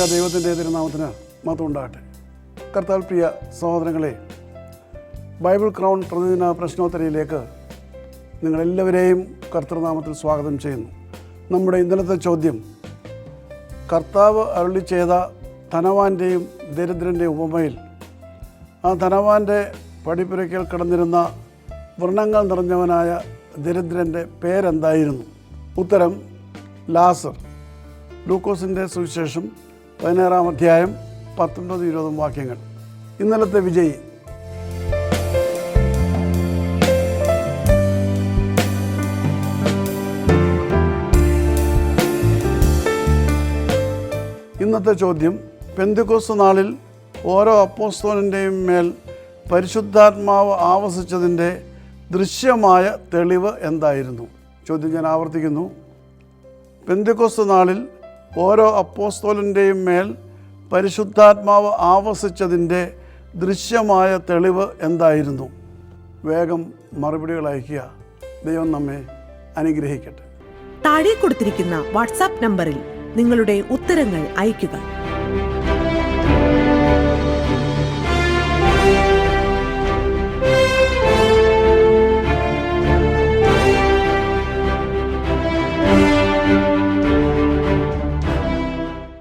സ്വർഗീയ ദൈവത്തിൻ്റെ തിരുനാമത്തിന് മഹത്വം ഉണ്ടാകട്ടെ. കർത്താവിൽ പ്രിയ സഹോദരങ്ങളെ, ബൈബിൾ ക്രൗൺ പ്രതിദിന പ്രശ്നോത്തരയിലേക്ക് നിങ്ങളെല്ലാവരെയും കർത്തൃനാമത്തിൽ സ്വാഗതം ചെയ്യുന്നു. നമ്മുടെ ഇന്നലത്തെ ചോദ്യം, കർത്താവ് അരുളി ചെയ്ത ധനവാന്റെയും ദരിദ്രൻ്റെയും ഉപമയിൽ ആ ധനവാൻ്റെ പടിപ്പുരയ്ക്കൽ കിടന്നിരുന്ന വ്രണങ്ങൾ നിറഞ്ഞവനായ ദരിദ്രൻ്റെ പേരെന്തായിരുന്നു? ഉത്തരം ലാസർ. ലൂക്കോസിൻ്റെ സുവിശേഷം 16-ാം അധ്യായം 19-20 വാക്യങ്ങൾ. ഇന്നലത്തെ വിജയി ഇന്നത്തെ ചോദ്യം, പെന്തക്കോസ്ത് നാളിൽ ഓരോ അപ്പോസ്തലൻ്റെയും മേൽ പരിശുദ്ധാത്മാവ് ആവസിച്ചതിൻ്റെ ദൃശ്യമായ തെളിവ് എന്തായിരുന്നു? ചോദ്യം ഞാൻ ആവർത്തിക്കുന്നു. പെന്തക്കോസ്ത് നാളിൽ ഓരോ അപ്പോസ്തലൻ്റെയും മേൽ പരിശുദ്ധാത്മാവ് ആവസിച്ചതിൻ്റെ ദൃശ്യമായ തെളിവ് എന്തായിരുന്നു? വേഗം മറുപടികൾ അയയ്ക്കുക. ദൈവം നമ്മെ അനുഗ്രഹിക്കട്ടെ. താഴെ കൊടുത്തിരിക്കുന്ന വാട്സാപ്പ് നമ്പറിൽ നിങ്ങളുടെ ഉത്തരങ്ങൾ അയയ്ക്കുക.